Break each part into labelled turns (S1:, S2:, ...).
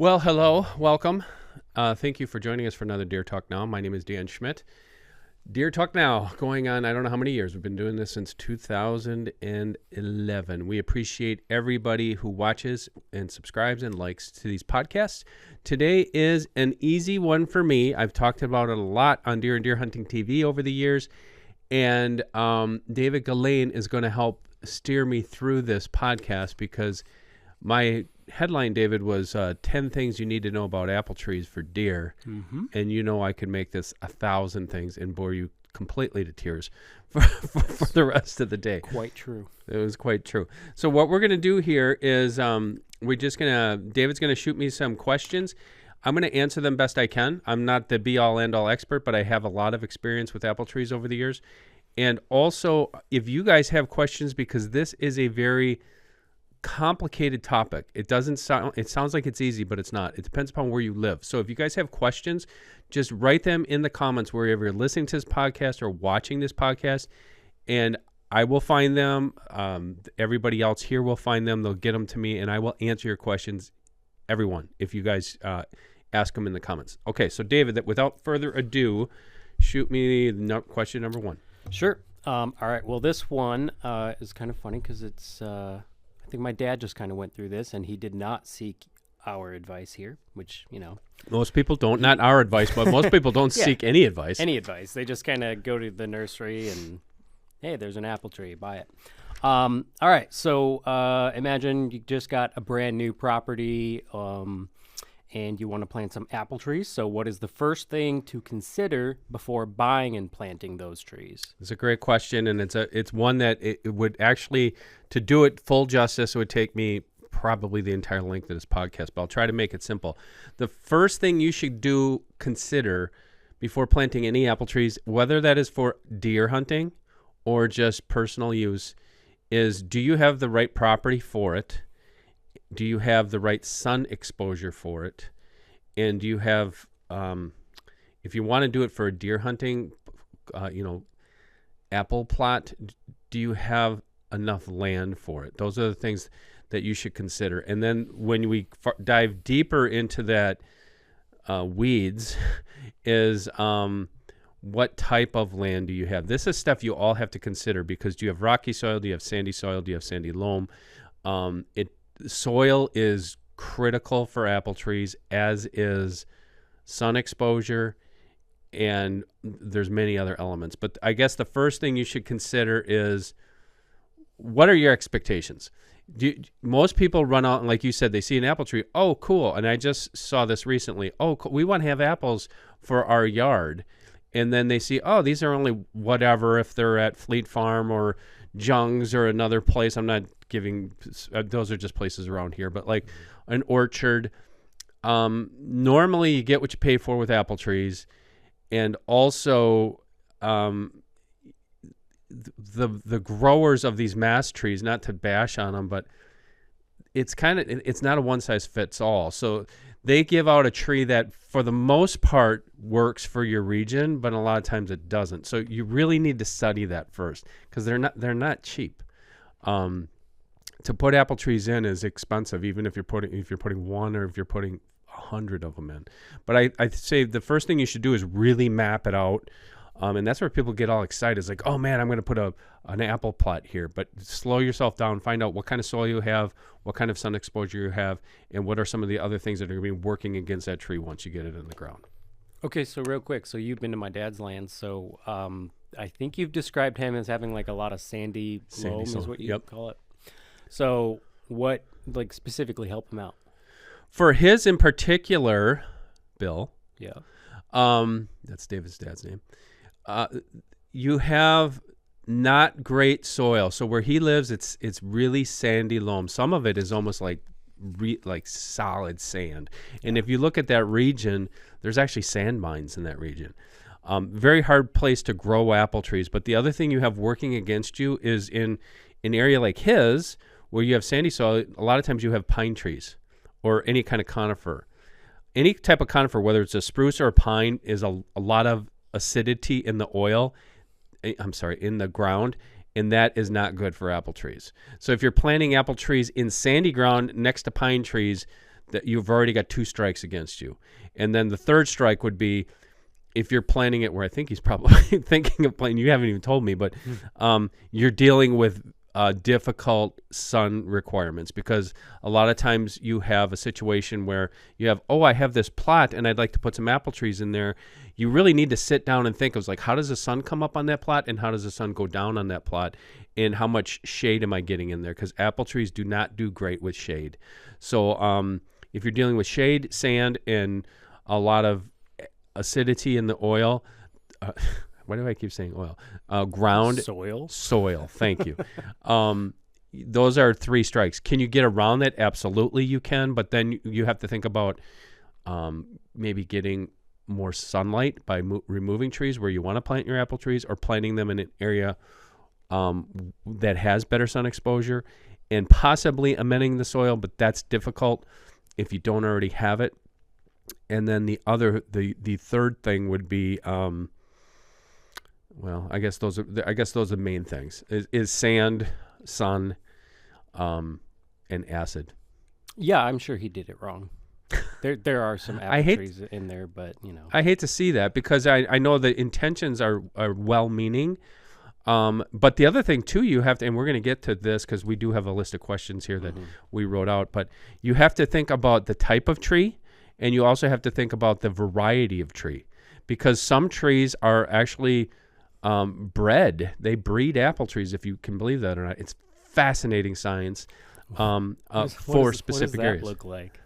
S1: Well, hello, welcome. Thank you for joining us for another Deer Talk Now. My name is Dan Schmidt. Deer Talk Now, going on, I don't know how many years. We've been doing this since 2011. We appreciate everybody who watches and subscribes and likes to these podcasts. Today is an easy one for me. I've talked about it a lot on Deer and Deer Hunting TV over the years. And David Gillane is going to help steer me through this podcast because my headline, David, was 10 things you need to know about apple trees for deer. Mm-hmm. And you know I could make this 1,000 things and bore you completely to tears for the rest of the day.
S2: Quite true.
S1: It was quite true. So what we're going to do here is David's going to shoot me some questions. I'm going to answer them best I can. I'm not the be-all, end-all expert, but I have a lot of experience with apple trees over the years. And also, if you guys have questions, because this is a very complicated topic. It sounds like it's easy, but it's not. It depends upon where you live. So if you guys have questions, just write them in the comments wherever you're listening to this podcast or watching this podcast, and I will find them. Everybody else here will find them. They'll get them to me, and I will answer your questions, everyone, if you guys ask them in the comments. Okay, so David, without further ado, shoot me question number one.
S2: Sure. All right. Well, this one is kind of funny because it's I think my dad just kind of went through this, and he did not seek our advice here, which, you know.
S1: Most people don't. Not our advice, but most people don't seek any advice.
S2: Any advice. They just kind of go to the nursery and, hey, there's an apple tree. Buy it. All right. So imagine you just got a brand new property and you want to plant some apple trees. So what is the first thing to consider before buying and planting those trees?
S1: It's a great question, and it's one that it would actually, to do it full justice, it would take me probably the entire length of this podcast, but I'll try to make it simple. The first thing you should consider before planting any apple trees, whether that is for deer hunting or just personal use, is do you have the right property for it? Do you have the right sun exposure for it? And do you have, if you want to do it for a deer hunting, apple plot, do you have enough land for it? Those are the things that you should consider. And then when we dive deeper into that weeds is what type of land do you have? This is stuff you all have to consider because do you have rocky soil? Do you have sandy soil? Do you have sandy loam? Soil is critical for apple trees, as is sun exposure, and there's many other elements. But I guess the first thing you should consider is, what are your expectations? Most people run out and, like you said, they see an apple tree. Oh, cool. And I just saw this recently. Oh, cool. We want to have apples for our yard. And then they see, oh, these are only whatever if they're at Fleet Farm or Jung's or another place. I'm not giving, those are just places around here, but like an orchard. Normally you get what you pay for with apple trees. And also the growers of these mass trees, not to bash on them, but it's not a one size fits all. So they give out a tree that for the most part works for your region, but a lot of times it doesn't. So you really need to study that first because they're not cheap. To put apple trees in is expensive, even if you're putting one or if you're putting 100 of them in. But I say the first thing you should do is really map it out. And that's where people get all excited. It's like, oh man, I'm going to put an apple plot here. But slow yourself down, find out what kind of soil you have, what kind of sun exposure you have, and what are some of the other things that are going to be working against that tree once you get it in the ground.
S2: Okay, so real quick, so you've been to my dad's land, so I think you've described him as having like a lot of sandy loam is what you call it. So what specifically help him out?
S1: For his in particular, Bill.
S2: Yeah.
S1: That's David's dad's name. You have not great soil. So where he lives, it's really sandy loam. Some of it is almost like solid sand. And if you look at that region, there's actually sand mines in that region. Very hard place to grow apple trees. But the other thing you have working against you is in an area like his, where you have sandy soil, a lot of times you have pine trees or any kind of conifer. Any type of conifer, whether it's a spruce or a pine, is a lot of acidity in the in the ground, and that is not good for apple trees. So if you're planting apple trees in sandy ground next to pine trees, that you've already got 2 strikes against you. And then the third strike would be if you're planting it where I think he's probably thinking of planting. You haven't even told me, but you're dealing with difficult sun requirements, because a lot of times you have a situation where you have, I have this plot and I'd like to put some apple trees in there. You really need to sit down and think of like, how does the sun come up on that plot and how does the sun go down on that plot, and how much shade am I getting in there? Because apple trees do not do great with shade. So if you're dealing with shade, sand, and a lot of acidity in the oil, why do I keep saying oil? Ground. Soil. Thank you. Those are 3 strikes. Can you get around that? Absolutely you can, but then you have to think about maybe getting more sunlight by removing trees where you want to plant your apple trees, or planting them in an area that has better sun exposure, and possibly amending the soil, but that's difficult if you don't already have it. And then the third thing would be, I guess those are the main things. Is sand, sun, and acid.
S2: Yeah, I'm sure he did it wrong. There are some apple trees in there, but
S1: I hate to see that, because I know the intentions are well-meaning. But the other thing too, you have to, and we're going to get to this because we do have a list of questions here that we wrote out, but you have to think about the type of tree, and you also have to think about the variety of tree, because some trees are actually they breed apple trees, if you can believe that or not. It's fascinating science for specific areas.
S2: What does that look like?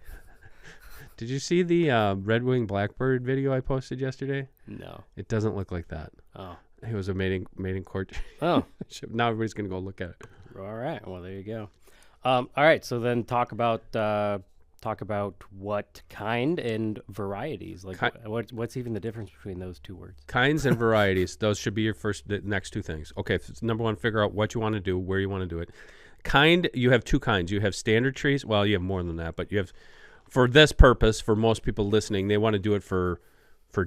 S1: Did you see the red-winged blackbird video I posted yesterday?
S2: No.
S1: It doesn't look like that.
S2: Oh.
S1: It was a mating court.
S2: Oh.
S1: Now everybody's going to go look at it.
S2: All right. Well, there you go. All right. So then talk about what kind and varieties. Like what's even the difference between those 2 words?
S1: Kinds and varieties. Those should be your the next 2 things. Okay. Number 1, figure out what you want to do, where you want to do it. Kind, you have 2 kinds. You have standard trees. Well, you have more than that, but you have, for this purpose, for most people listening, they want to do it for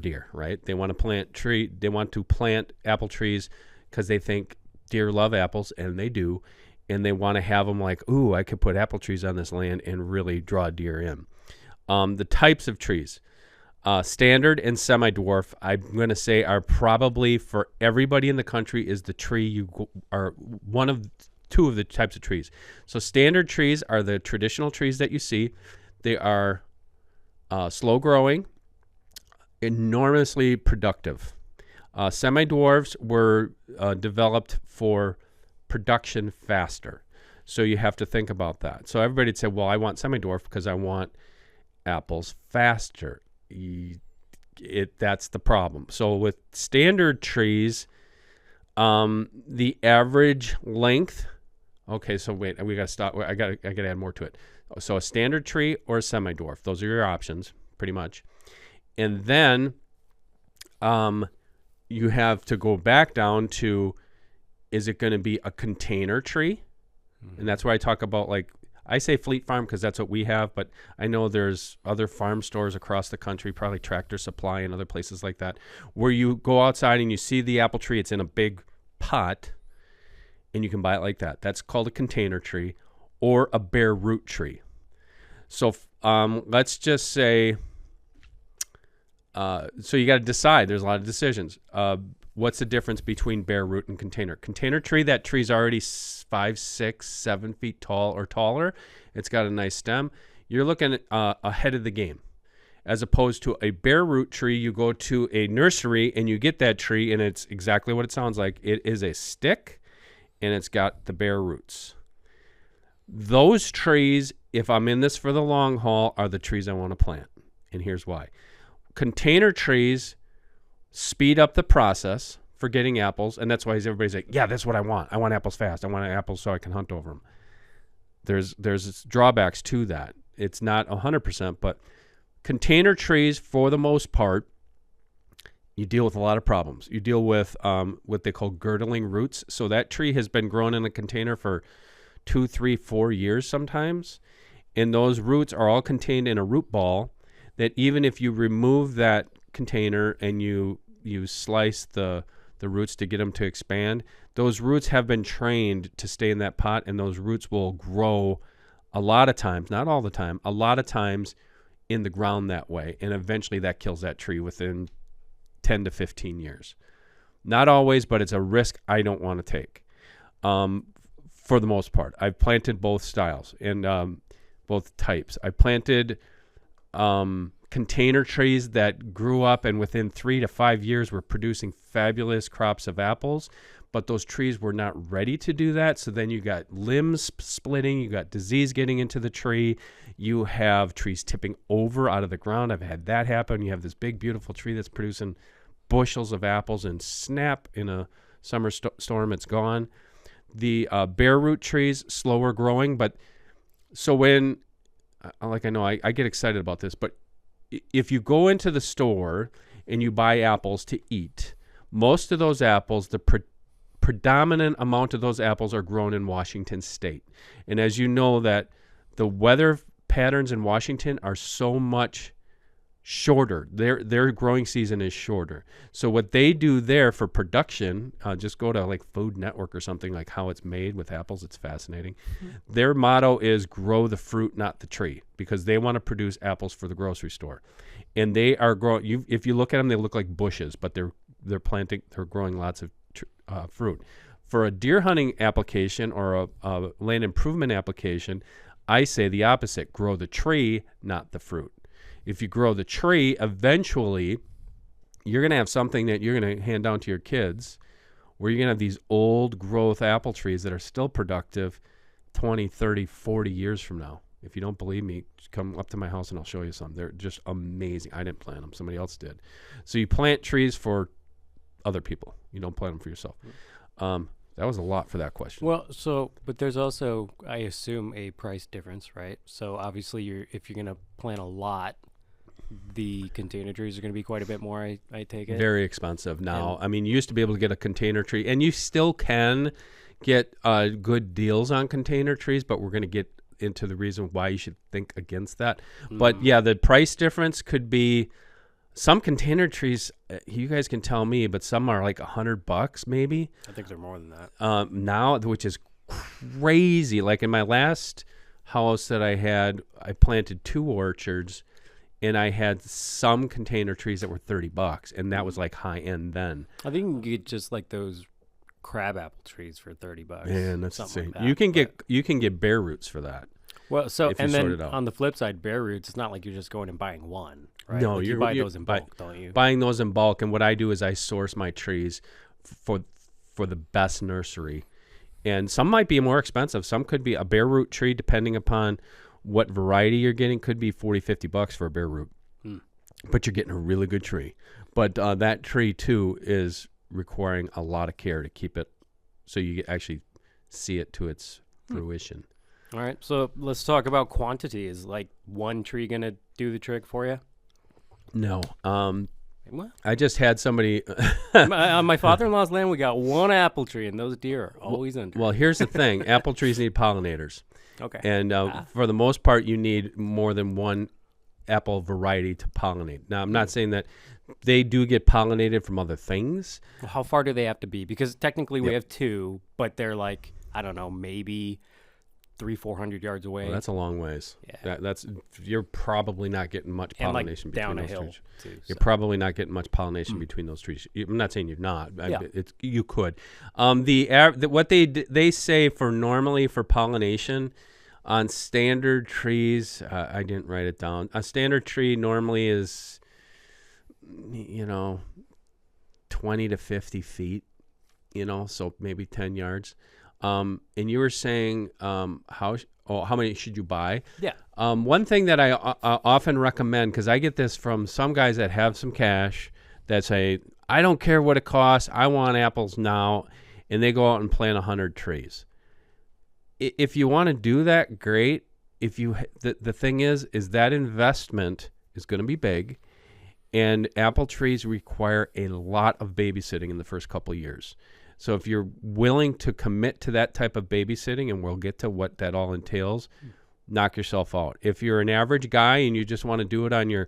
S1: deer, right? They want to plant apple trees because they think deer love apples, and they do, and they want to have them like, ooh, I could put apple trees on this land and really draw deer in. The types of trees, standard and semi-dwarf, I'm going to say are probably for everybody in the country is the tree you are one of 2 of the types of trees. So standard trees are the traditional trees that you see. They are slow growing, enormously productive. Semi-dwarfs were developed for production faster. So you have to think about that. So everybody'd say, well, I want semi-dwarf because I want apples faster. That's the problem. So with standard trees, the average length, okay, so wait, we got to stop. I got to add more to it. So a standard tree or a semi-dwarf, those are your options pretty much. And then you have to go back down to, is it going to be a container tree? And that's where I talk about, like, I say Fleet Farm because that's what we have, but I know there's other farm stores across the country, probably Tractor Supply and other places like that, where you go outside and you see the apple tree. It's in a big pot, and you can buy it like that. That's called a container tree or a bare root tree. So let's just say... so you got to decide. There's a lot of decisions. What's the difference between bare root and container? Container tree, that tree's already 5, 6, 7 feet tall or taller. It's got a nice stem. You're looking ahead of the game. As opposed to a bare root tree, you go to a nursery and you get that tree, and it's exactly what it sounds like. It is a stick, and it's got the bare roots. Those trees, if I'm in this for the long haul, are the trees I want to plant. And here's why. Container trees speed up the process for getting apples, and that's why everybody's like, yeah, that's what I want. I want apples fast. I want apples so I can hunt over them. There's drawbacks to that. It's not 100%, but container trees, for the most part, you deal with a lot of problems. You deal with what they call girdling roots. So that tree has been grown in a container for 2, 3, 4 years sometimes, and those roots are all contained in a root ball that even if you remove that container and you slice the roots to get them to expand, those roots have been trained to stay in that pot, and those roots will grow a lot of times, not all the time, a lot of times in the ground that way. And eventually that kills that tree within 10 to 15 years. Not always, but it's a risk I don't want to take. For the most part, I've planted both styles and both types. I planted container trees that grew up and within 3 to 5 years were producing fabulous crops of apples, but those trees were not ready to do that. So then you got limbs splitting, you got disease getting into the tree, you have trees tipping over out of the ground. I've had that happen. You have this big, beautiful tree that's producing bushels of apples, and snap, in a summer storm, it's gone. The bare root trees, slower growing, but so when, like I know I get excited about this, but if you go into the store and you buy apples to eat, most of those apples, the predominant amount of those apples are grown in Washington State. And as you know, that the weather patterns in Washington are so much shorter. Their growing season is shorter. So what they do there for production, just go to like Food Network or something, like how it's made with apples. It's fascinating. Mm-hmm. Their motto is grow the fruit, not the tree, because they want to produce apples for the grocery store. And they are growing, if you look at them, they look like bushes, but they're growing lots of fruit. For a deer hunting application or a land improvement application, I say the opposite: grow the tree, not the fruit. If you grow the tree, eventually you're going to have something that you're going to hand down to your kids, where you're going to have these old growth apple trees that are still productive 20, 30, 40 years from now. If you don't believe me, just come up to my house and I'll show you some. They're just amazing. I didn't plant them. Somebody else did. So you plant trees for other people. You don't plant them for yourself. That was a lot for that question.
S2: Well, but there's also, I assume, a price difference, right? So obviously, if you're going to plant a lot, the container trees are going to be quite a bit more, I take it.
S1: Very expensive now. I mean, you used to be able to get a container tree, and you still can get good deals on container trees, but we're going to get into the reason why you should think against that. But yeah, the price difference could be, some container trees, you guys can tell me, but some are like $100 maybe.
S2: I think they're more than that.
S1: Now, which is crazy. Like in my last house that I had, I planted 2 orchards, and I had some container trees that were $30, and that was like high end then.
S2: I think you can get just like those crab apple trees for $30.
S1: Man, that's insane.
S2: Like that,
S1: you can get bare roots for that.
S2: Well, so and then on the flip side, bare roots, it's not like you're just going and buying one, right?
S1: No,
S2: like you buy those in bulk, don't you?
S1: Buying those in bulk, and what I do is I source my trees for the best nursery, and some might be more expensive. Some could be a bare root tree, depending upon what variety you're getting, could be $40-$50 for a bare root, but you're getting a really good tree. But that tree too is requiring a lot of care to keep it, so you actually see it to its fruition.
S2: All right, so let's talk about quantity. Is like one tree going to do the trick for you?
S1: No.
S2: What?
S1: I just had somebody...
S2: on my father-in-law's land, we got one apple tree, and those deer are always under.
S1: Well, here's the thing. Apple trees need pollinators.
S2: Okay.
S1: And for the most part, you need more than one apple variety to pollinate. Now, I'm not saying that they do get pollinated from other things.
S2: Well, how far do they have to be? Because technically we have 2, but they're like, I don't know, maybe 300-400 yards away.
S1: Well, that's a long ways.
S2: Yeah.
S1: That's you're probably not getting much pollination between those trees.
S2: Too,
S1: you're probably not getting much pollination between those trees. I'm not saying you're not. You could. What they say normally for pollination on standard trees, I didn't write it down. A standard tree normally is, 20 to 50 feet. So maybe 10 yards. And you were saying how many should you buy?
S2: Yeah.
S1: One thing that I often recommend, because I get this from some guys that have some cash that say, I don't care what it costs, I want apples now, and they go out and plant 100 trees. If you want to do that, great. The thing is that investment is going to be big, and apple trees require a lot of babysitting in the first couple of years. So if you're willing to commit to that type of babysitting, and we'll get to what that all entails, knock yourself out. If you're an average guy and you just want to do it on your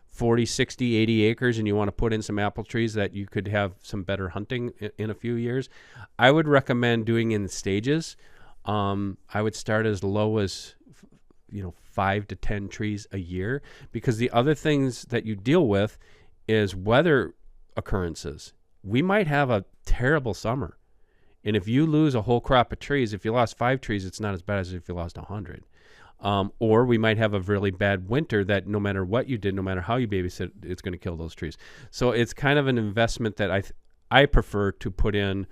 S1: 40, 60, 80 acres and you want to put in some apple trees that you could have some better hunting in a few years, I would recommend doing in stages. I would start as low as 5 to 10 trees a year, because the other things that you deal with is weather occurrences. We might have a terrible summer. And if you lose a whole crop of trees, if you lost 5 trees, it's not as bad as if you lost 100. Or we might have a really bad winter that no matter what you did, no matter how you babysit, it's going to kill those trees. So it's kind of an investment that I prefer to put in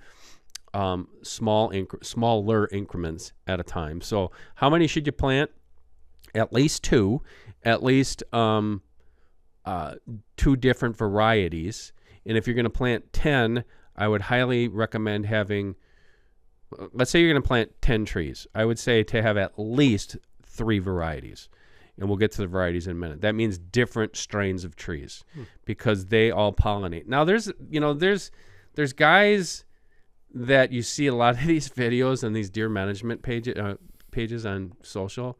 S1: smaller increments at a time. So how many should you plant? At least 2. At least 2 different varieties. And if you're going to plant 10, I would highly recommend having, let's say you're going to plant 10 trees. I would say to have at least 3 varieties. And we'll get to the varieties in a minute. That means different strains of trees because they all pollinate. Now there's guys that you see a lot of these videos and these deer management pages on social.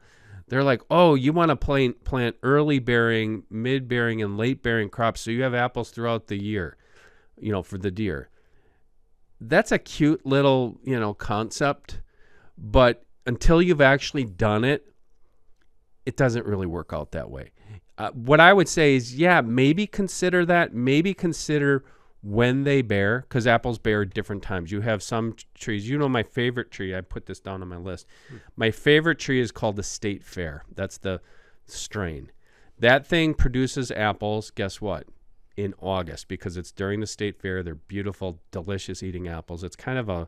S1: They're like, oh, you want to plant early bearing, mid bearing, and late bearing crops so you have apples throughout the year, for the deer. That's a cute little, concept, but until you've actually done it, it doesn't really work out that way. What I would say is, maybe consider that. Maybe consider when they bear, because apples bear at different times. You have some trees. My favorite tree, I put this down on my list. My favorite tree is called the State Fair. That's the strain. That thing produces apples, guess what? In August, because it's during the State Fair. They're beautiful, delicious eating apples. It's kind of a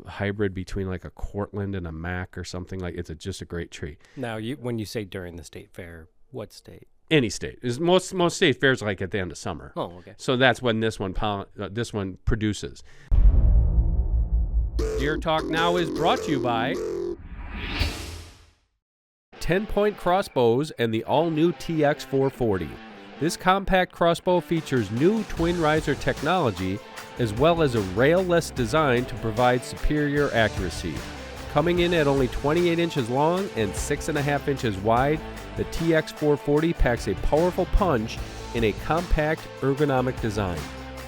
S1: hybrid between like a Cortland and a Mac or something. Like it's just a great tree.
S2: Now, when you say during the State Fair, what state?
S1: Any state. Most state fairs like at the end of summer.
S2: Oh, okay.
S1: So that's when this one produces. Deer Talk Now is brought to you by 10-Point Crossbows and the all-new TX440. This compact crossbow features new twin riser technology as well as a rail-less design to provide superior accuracy. Coming in at only 28 inches long and 6.5 inches wide, the TX440 packs a powerful punch in a compact, ergonomic design.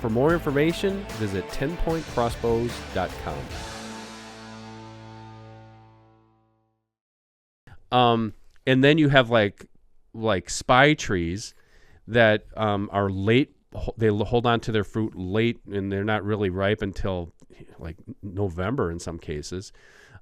S1: For more information, visit 10pointcrossbows.com. And then you have like spy trees that are late. They hold on to their fruit late, and they're not really ripe until like November in some cases.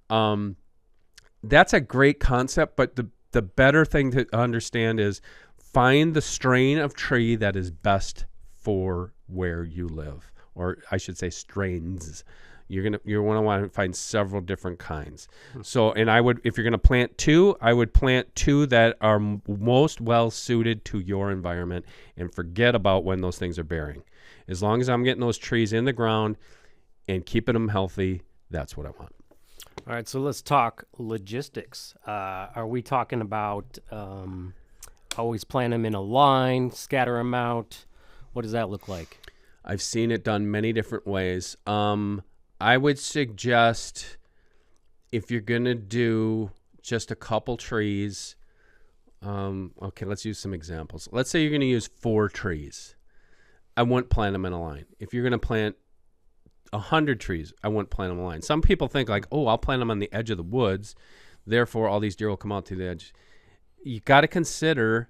S1: That's a great concept, but the better thing to understand is find the strain of tree that is best for where you live, or I should say strains. You're going to want to find several different kinds. So, and if you're going to plant 2, I would plant 2 that are most well suited to your environment, and forget about when those things are bearing. As long as I'm getting those trees in the ground and keeping them healthy, that's what I want.
S2: All right, so let's talk logistics. Are we talking about always plant them in a line, scatter them out? What does that look like?
S1: I've seen it done many different ways. I would suggest if you're going to do just a couple trees, okay, let's use some examples. Let's say you're going to use 4 trees. I wouldn't plant them in a line. If you're going to plant 100 trees, I wouldn't plant them in a line. Some people think like, oh, I'll plant them on the edge of the woods, therefore all these deer will come out to the edge. You got to consider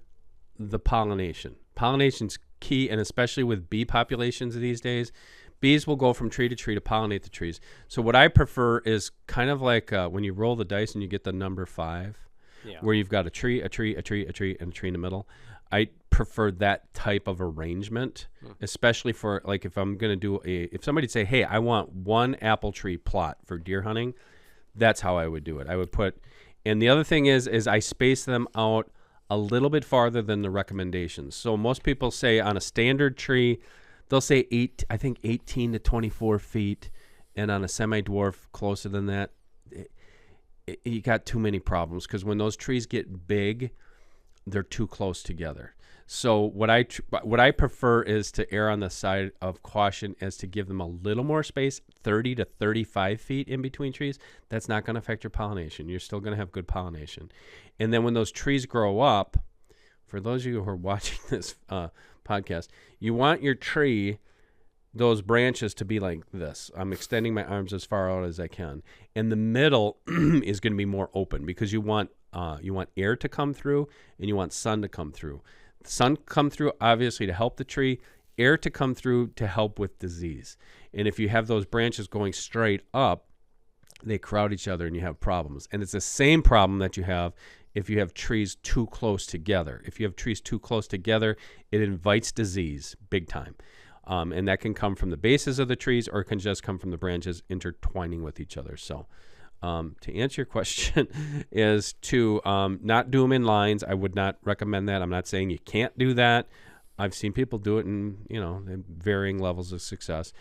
S1: the pollination. Pollination's key, and especially with bee populations these days, bees will go from tree to tree to pollinate the trees. So what I prefer is kind of like when you roll the dice and you get the number 5, where you've got a tree, and a tree in the middle. I prefer that type of arrangement, especially for like if I'm going to do if somebody'd say, hey, I want 1 apple tree plot for deer hunting, that's how I would do it. I would put, and the other thing is I space them out a little bit farther than the recommendations. So most people say on a standard tree, they'll say 18 to 24 feet, and on a semi-dwarf closer than that, you got too many problems because when those trees get big, they're too close together. So what I prefer is to err on the side of caution, as to give them a little more space, 30 to 35 feet in between trees. That's not going to affect your pollination. You're still going to have good pollination. And then when those trees grow up, for those of you who are watching this podcast, you want your tree, those branches to be like this. I'm extending my arms as far out as I can. And the middle is going to be more open because you want air to come through, and you want sun to come through. Sun come through obviously to help the tree, air to come through to help with disease. And if you have those branches going straight up, they crowd each other and you have problems. And it's the same problem that you have if you have trees too close together. If you have trees too close together, it invites disease big time. And that can come from the bases of the trees, or it can just come from the branches intertwining with each other. So to answer your question is to not do them in lines. I would not recommend that. I'm not saying you can't do that. I've seen people do it in varying levels of success.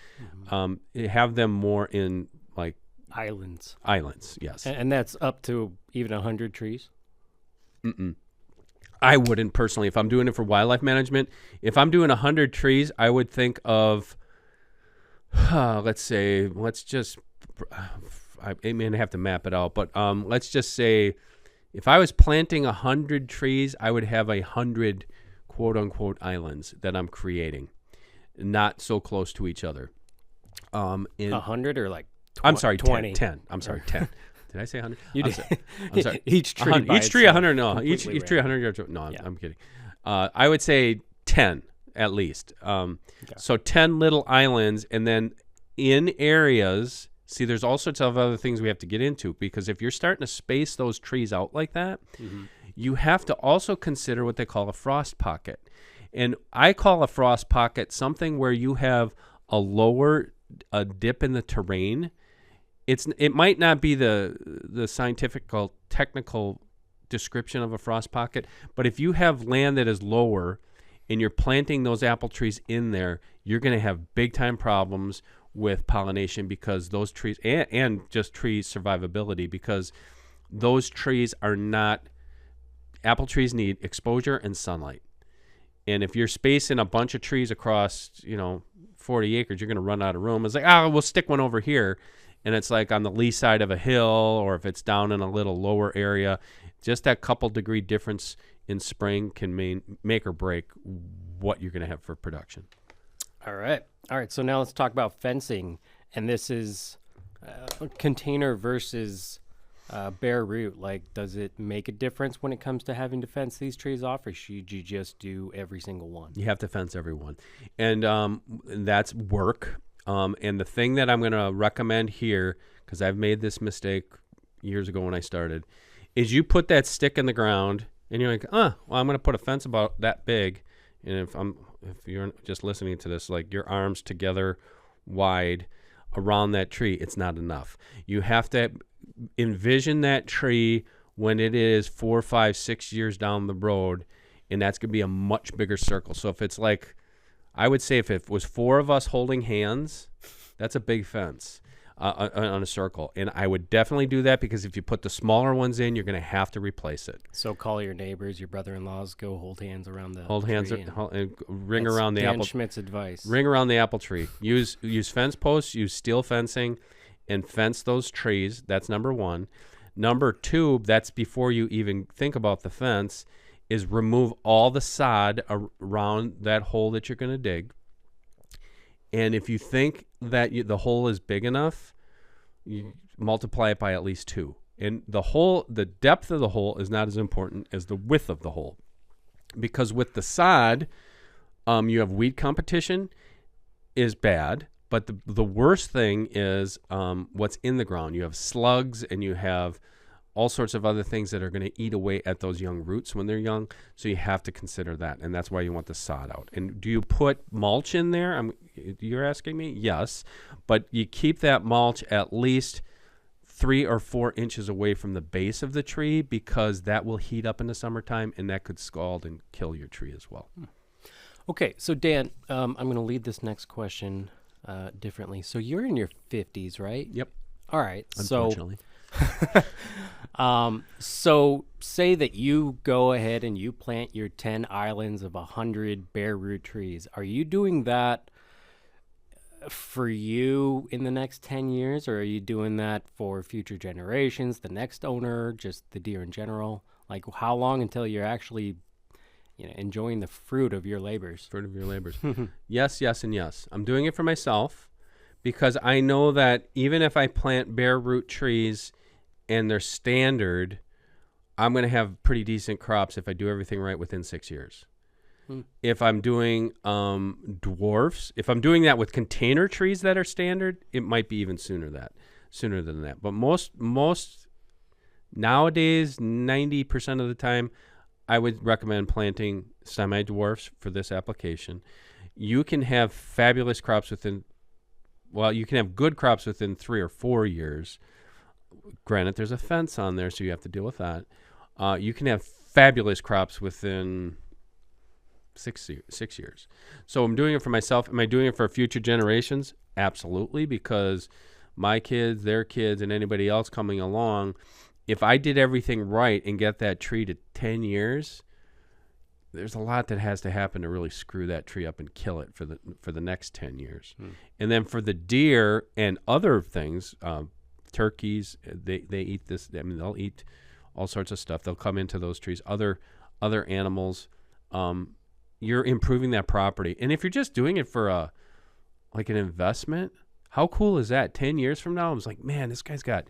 S1: Have them more in like
S2: islands.
S1: Yes.
S2: And that's up to even 100 trees?
S1: I wouldn't personally. If I'm doing it for wildlife management, if I'm doing 100 trees, I would think of, let's just, I may have to map it out, but let's just say if I was planting 100 trees, I would have 100 quote unquote islands that I'm creating, not so close to each other.
S2: 100 or like
S1: 20? 10. I'm sorry, 10. Did I say 100?
S2: You did.
S1: I'm sorry.
S2: Each tree.
S1: Each tree 100. No, each tree 100 yards. No, I'm kidding. I would say 10 at least. So 10 little islands, and then in areas. See, there's all sorts of other things we have to get into, because if you're starting to space those trees out like that, you have to also consider what they call a frost pocket. And I call a frost pocket something where you have a dip in the terrain. It might not be the scientific technical description of a frost pocket, but if you have land that is lower and you're planting those apple trees in there, you're going to have big time problems with pollination, because those trees and just tree survivability, because those trees are not, apple trees need exposure and sunlight. And if you're spacing a bunch of trees across 40 acres, you're going to run out of room. It's like, we'll stick one over here, and it's like on the lee side of a hill, or if it's down in a little lower area, just that couple degree difference in spring can make or break what you're going to have for production.
S2: All right. So now let's talk about fencing. And this is container versus bare root. Like, does it make a difference when it comes to having to fence these trees off, or should you just do every single one?
S1: You have to fence every one. And that's work. And the thing that I'm going to recommend here, because I've made this mistake years ago when I started, is you put that stick in the ground and you're like, I'm going to put a fence about that big. And if you're just listening to this, like your arms together wide around that tree, it's not enough. You have to envision that tree when it is 4, 5, 6 years down the road, and that's going to be a much bigger circle. So if it's like, I would say if it was 4 of us holding hands, that's a big fence on a circle. And I would definitely do that, because if you put the smaller ones in, you're going to have to replace it.
S2: So call your neighbors, your brother-in-laws, go hold hands around the
S1: and ring around the apple.
S2: Schmidt's advice.
S1: Ring around the apple tree. Use fence posts, use steel fencing, and fence those trees. That's number 1. Number 2, that's before you even think about the fence, is remove all the sod around that hole that you're going to dig. And if you think that the hole is big enough, you multiply it by at least 2. And the depth of the hole is not as important as the width of the hole, because with the sod, you have weed competition is bad, but the worst thing is what's in the ground. You have slugs, and you have all sorts of other things that are going to eat away at those young roots when they're young. So you have to consider that, and that's why you want the sod out. And do you put mulch in there? You're asking me? Yes, but you keep that mulch at least 3 or 4 inches away from the base of the tree, because that will heat up in the summertime, and that could scald and kill your tree as well.
S2: Okay, so Dan, I'm going to lead this next question differently. So you're in your 50s, right?
S1: Yep.
S2: All right.
S1: Unfortunately.
S2: So say that you go ahead and you plant your 10 islands of 100 bare root trees. Are you doing that for you in the next 10 years, or are you doing that for future generations, the next owner, just the deer in general? Like, how long until you're actually enjoying the fruit of your labors? Yes, and yes. I'm doing it for myself, because I know that even if I plant bare root trees and they're standard,
S1: I'm going to have pretty decent crops if I do everything right within 6 years. If I'm doing dwarfs, if I'm doing that with container trees that are standard, it might be even sooner than that. But most nowadays, 90% of the time, I would recommend planting semi-dwarfs for this application. You can have fabulous crops you can have good crops within 3 or 4 years. Granted, there's a fence on there, so you have to deal with that. You can have fabulous crops within 6 years. So I'm doing it for myself. Am I doing it for future generations? Absolutely, because my kids, their kids, and anybody else coming along, if I did everything right and get that tree to 10 years, there's a lot that has to happen to really screw that tree up and kill it for the next 10 years. And then for the deer and other things, turkeys, they eat this. I mean, they'll eat all sorts of stuff. They'll come into those trees. Other animals. You're improving that property. And if you're just doing it for an investment, how cool is that? 10 years from now, I was like, man, this guy's got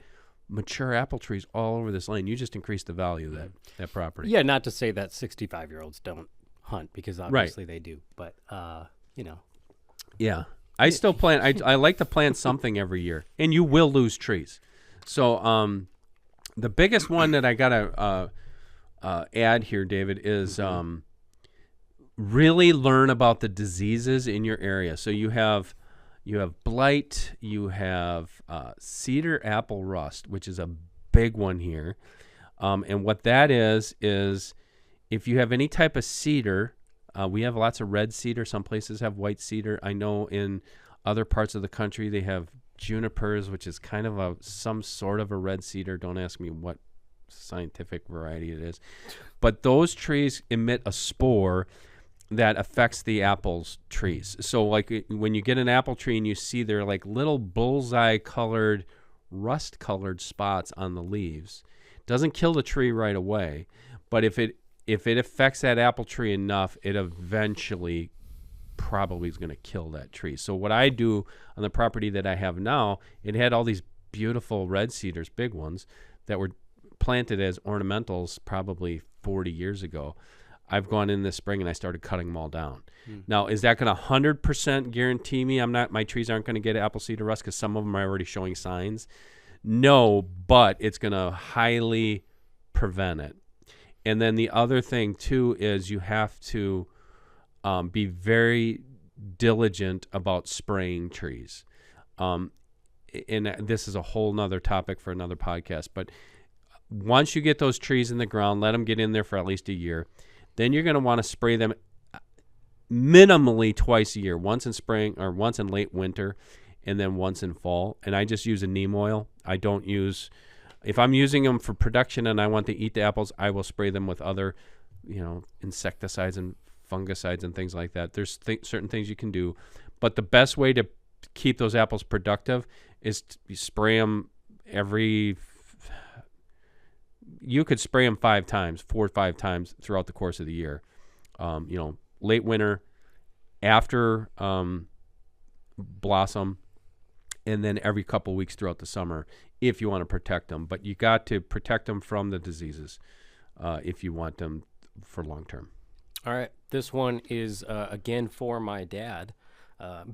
S1: mature apple trees all over this lane. You just increased the value of that property.
S2: Yeah, not to say that 65-year-olds don't hunt, because obviously they do. But,
S1: Yeah. I still plant. I like to plant something every year. And you will lose trees. So the biggest one that I got to add here, David, is really learn about the diseases in your area. So you have blight, you have cedar apple rust, which is a big one here. And what that is if you have any type of cedar, we have lots of red cedar. Some places have white cedar. I know in other parts of the country they have junipers, which is kind of some sort of a red cedar. Don't ask me what scientific variety it is. But those trees emit a spore that affects the apples trees. So like when you get an apple tree and you see they're like little bullseye colored, rust colored spots on the leaves, doesn't kill the tree right away, but if it affects that apple tree enough, it eventually probably is going to kill that tree. So what I do on the property that I have now, it had all these beautiful red cedars, big ones, that were planted as ornamentals probably 40 years ago. I've gone in this spring and I started cutting them all down. Now, is that going to 100% guarantee me my trees aren't going to get apple cedar rust because some of them are already showing signs? No, but it's going to highly prevent it. And then the other thing, too, is you have to be very diligent about spraying trees. And this is a whole nother topic for another podcast. But once you get those trees in the ground, let them get in there for at least a year. Then you're going to want to spray them minimally twice a year, once in spring or once in late winter, and then once in fall. And I just use a neem oil. I don't use, if I'm using them for production and I want to eat the apples, I will spray them with other, insecticides and fungicides and things like that. There's certain things you can do. But the best way to keep those apples productive is to spray them you could spray them 4 or 5 times throughout the course of the year. Late winter, after blossom, and then every couple weeks throughout the summer if you want to protect them. But you got to protect them from the diseases if you want them for long term.
S2: All right. This one is, again, for my dad,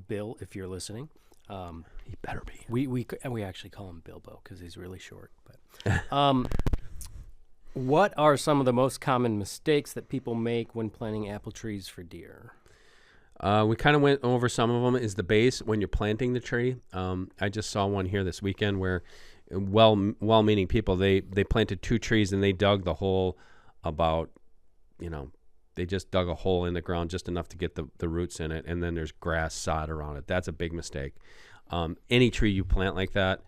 S2: Bill, if you're listening.
S1: He better be.
S2: We actually call him Bilbo because he's really short. But what are some of the most common mistakes that people make when planting apple trees for deer?
S1: We kind of went over some of them. Is the base when you're planting the tree. I just saw one here this weekend where well-meaning people, they planted 2 trees and they dug the hole about, they just dug a hole in the ground just enough to get the roots in it, and then there's grass sod around it. That's a big mistake. Any tree you plant like that,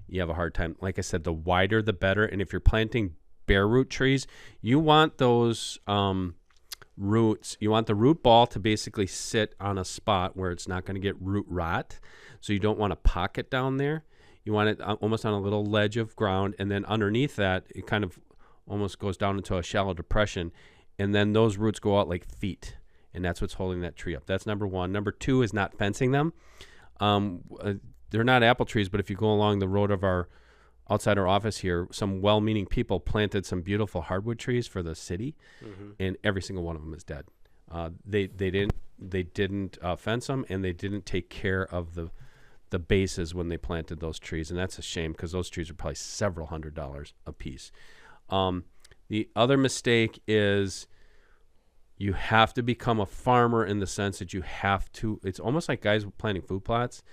S1: you have a hard time. Like I said, the wider the better, and if you're planting bare root trees, you want those roots, you want the root ball to basically sit on a spot where it's not going to get root rot. So you don't want a pocket down there. You want it almost on a little ledge of ground, and then underneath that, it kind of almost goes down into a shallow depression, and then those roots go out like feet, and that's what's holding that tree up. That's number one. Number two is not fencing them. They're not apple trees, but if you go along the road of our outside our office here, some well-meaning people planted some beautiful hardwood trees for the city, and every single one of them is dead. They didn't fence them, and they didn't take care of the bases when they planted those trees, and that's a shame because those trees are probably several $100s a piece. The other mistake is you have to become a farmer in the sense that you have to. It's almost like guys planting food plots.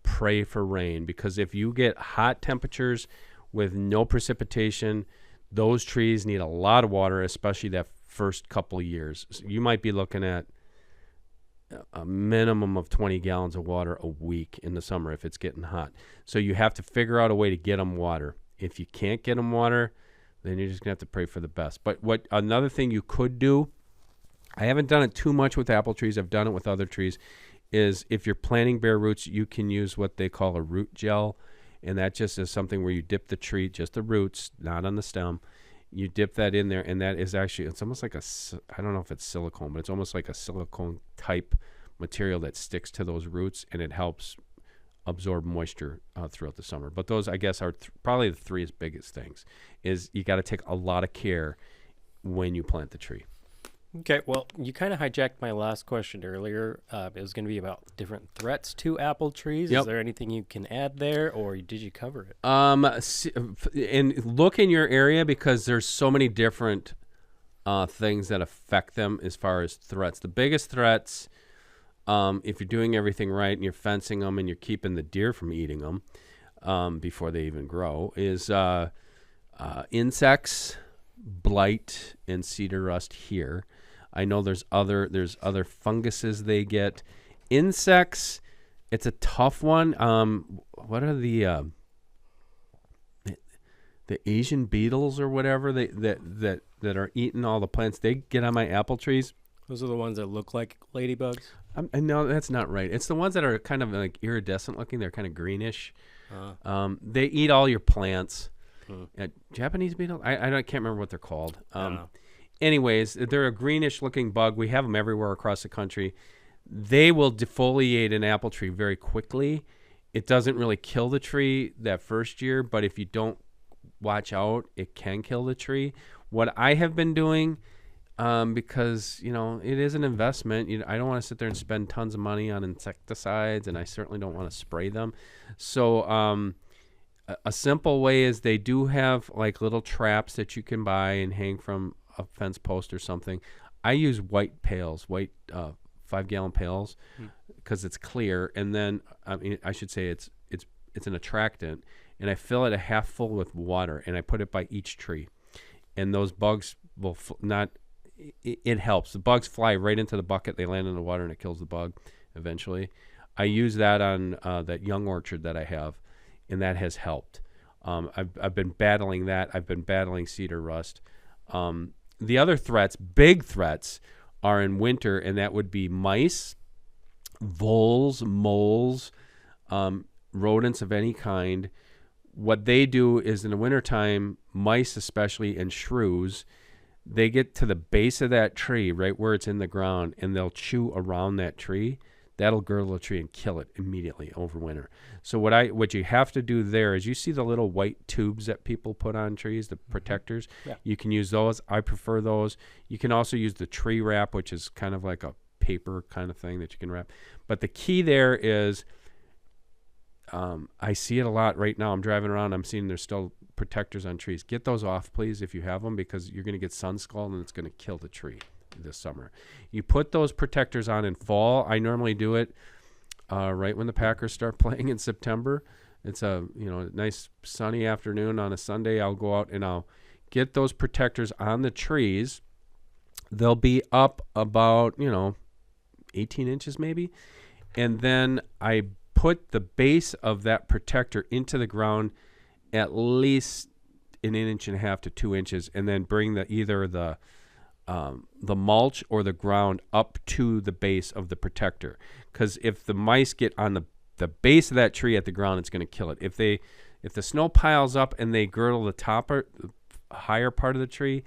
S1: Pray for rain, because if you get hot temperatures with no precipitation, those trees need a lot of water, especially that first couple of years. So you might be looking at a minimum of 20 gallons of water a week in the summer if it's getting hot. So you have to figure out a way to get them water. If you can't get them water, then you're just going to have to pray for the best. But another thing you could do, I haven't done it too much with apple trees, I've done it with other trees, is if you're planting bare roots, you can use what they call a root gel, and that just is something where you dip the tree, just the roots, not on the stem. You dip that in there, and that is actually, it's almost like I don't know if it's silicone, but it's almost like a silicone type material that sticks to those roots, and it helps absorb moisture throughout the summer. But those, I guess, are probably the three biggest things, is you got to take a lot of care when you plant the tree.
S2: Okay, well, you kind of hijacked my last question earlier. It was going to be about different threats to apple trees.
S1: Yep.
S2: Is there anything you can add there, or did you cover it?
S1: And look in your area, because there's so many different things that affect them as far as threats. The biggest threats, if you're doing everything right and you're fencing them and you're keeping the deer from eating them before they even grow, is insects, blight, and cedar rust here. I know there's other funguses they get. Insects, it's a tough one. What are the Asian beetles or whatever that are eating all the plants? They get on my apple trees.
S2: Those are the ones that look like ladybugs?
S1: No, that's not right. It's the ones that are kind of like iridescent looking. They're kind of greenish. They eat all your plants. Japanese beetle? I can't remember what they're called. Anyways, they're a greenish looking bug. We have them everywhere across the country. They will defoliate an apple tree very quickly. It doesn't really kill the tree that first year, but if you don't watch out, it can kill the tree. What I have been doing, because it is an investment. I don't want to sit there and spend tons of money on insecticides, and I certainly don't want to spray them. So a simple way is they do have like little traps that you can buy and hang from a fence post or something. I use white pails, 5-gallon pails, because it's clear. And then I should say it's an attractant, and I fill it a half full with water, and I put it by each tree, and those bugs will not. It helps. The bugs fly right into the bucket. They land in the water, and it kills the bug eventually. I use that on that young orchard that I have, and that has helped. I've been battling that. I've been battling cedar rust. The other threats, big threats, are in winter, and that would be mice, voles, moles, rodents of any kind. What they do is in the wintertime, mice especially, and shrews, they get to the base of that tree, right where it's in the ground, and they'll chew around that tree. That'll girdle a tree and kill it immediately over winter. So what you have to do there is, you see the little white tubes that people put on trees, the protectors.
S2: Yeah.
S1: You can use those. I prefer those. You can also use the tree wrap, which is kind of like a paper kind of thing that you can wrap. But the key there is, I see it a lot right now. I'm driving around. I'm seeing there's still protectors on trees. Get those off, please, if you have them, because you're going to get sun scald, and it's going to kill the tree this summer. You put those protectors on in fall. I normally do it right when the Packers start playing in September. It's a nice sunny afternoon on a Sunday. I'll go out and I'll get those protectors on the trees. They'll be up about 18 inches maybe, and then I put the base of that protector into the ground at least an inch and a half to 2 inches, and then bring either the mulch or the ground up to the base of the protector. Because if the mice get on the base of that tree at the ground, it's going to kill it. If the snow piles up and they girdle the top or higher part of the tree,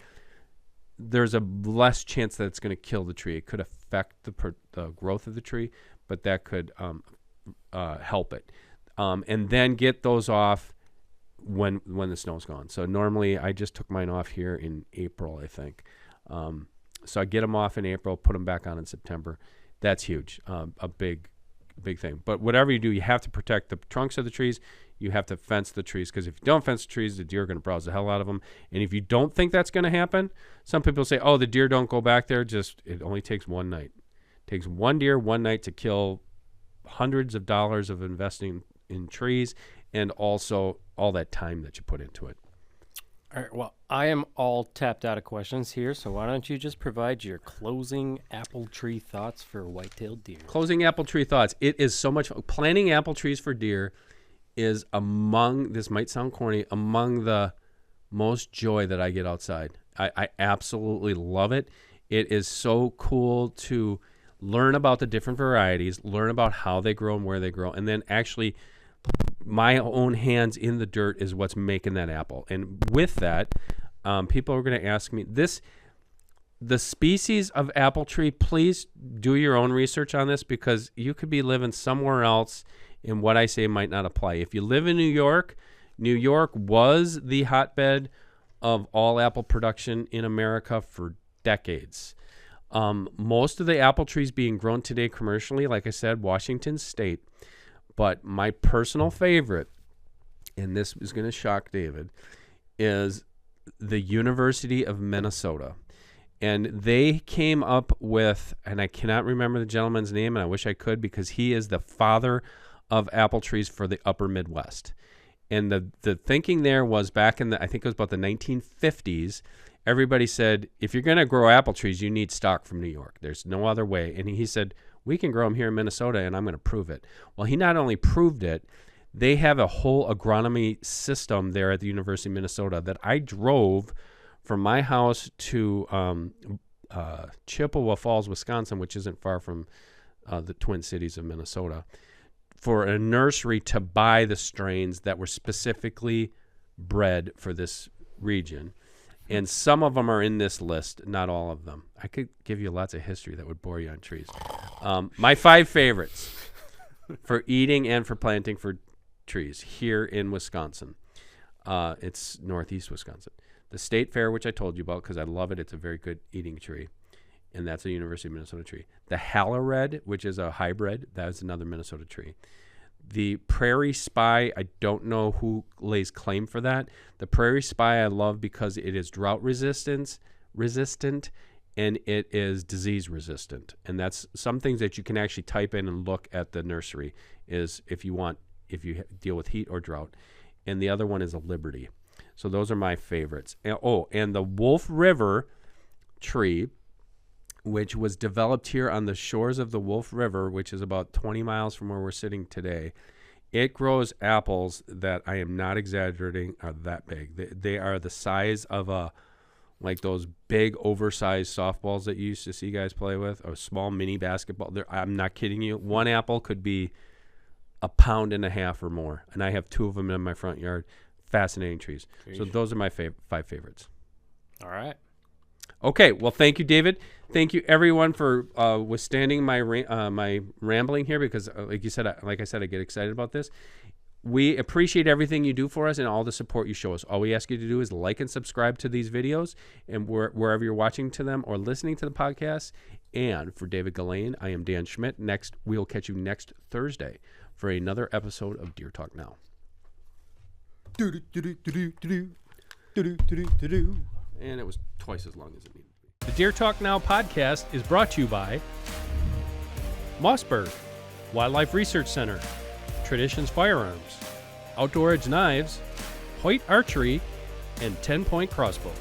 S1: there's a less chance that it's going to kill the tree. It could affect the growth of the tree, but that could help it. And then get those off when the snow's gone. So normally I just took mine off here in April, I think. So I get them off in April, put them back on in September. That's huge, a big thing. But whatever you do, you have to protect the trunks of the trees. You have to fence the trees, because if you don't fence the trees, the deer are going to browse the hell out of them. And if you don't think that's going to happen, some people say, oh, the deer don't go back there. It only takes one night. It takes one deer one night to kill hundreds of dollars of investing in trees, and also all that time that you put into it.
S2: All right, well, I am all tapped out of questions here, so why don't you just provide your closing apple tree thoughts for white-tailed deer?
S1: Closing apple tree thoughts. It is so much fun. Planting apple trees for deer is this might sound corny, among the most joy that I get outside. I absolutely love it. It is so cool to learn about the different varieties, learn about how they grow and where they grow, and then actually my own hands in the dirt is what's making that apple. And with that, people are going to ask me the species of apple tree. Please do your own research on this, because you could be living somewhere else and what I say might not apply. If you live in New York was the hotbed of all apple production in America for decades. Most of the apple trees being grown today commercially, like I said, Washington State. But my personal favorite, and this is going to shock David, is the University of Minnesota. And they came up with, and I cannot remember the gentleman's name, and I wish I could, because he is the father of apple trees for the upper Midwest. And the thinking there was back in I think it was about the 1950s, everybody said, if you're going to grow apple trees, you need stock from New York. There's no other way. And he said, we can grow them here in Minnesota, and I'm going to prove it. Well, he not only proved it, they have a whole agronomy system there at the University of Minnesota that I drove from my house to Chippewa Falls, Wisconsin, which isn't far from the Twin Cities of Minnesota, for a nursery to buy the strains that were specifically bred for this region. And some of them are in this list, not all of them. I could give you lots of history that would bore you on trees. My 5 favorites for eating and for planting for trees here in Wisconsin. It's northeast Wisconsin. The State Fair, which I told you about because I love it. It's a very good eating tree. And that's a University of Minnesota tree. The Hallored, which is a hybrid, that is another Minnesota tree. The Prairie Spy, I don't know who lays claim for that. The Prairie Spy I love because it is drought resistant, and it is disease resistant. And that's some things that you can actually type in and look at the nursery is if you deal with heat or drought. And the other one is a Liberty. So those are my favorites. And the Wolf River tree, which was developed here on the shores of the Wolf River, which is about 20 miles from where we're sitting today. It grows apples that, I am not exaggerating, are that big. They are the size of like those big oversized softballs that you used to see guys play with, or small mini basketball. I'm not kidding you. One apple could be 1.5 pounds or more, and I have 2 of them in my front yard. Fascinating trees. So those are my 5 favorites.
S2: All right.
S1: Okay, well, thank you, David. Thank you, everyone, for withstanding my my rambling here, because, like I said, I get excited about this. We appreciate everything you do for us and all the support you show us. All we ask you to do is like and subscribe to these videos, and wherever you're watching to them or listening to the podcast. And for David Ghislaine, I am Dan Schmidt. We will catch you next Thursday for another episode of Deer Talk Now. And it was twice as long as it needed to be. The Deer Talk Now podcast is brought to you by Mossberg, Wildlife Research Center, Traditions Firearms, Outdoor Edge Knives, Hoyt Archery, and 10 Point Crossbow.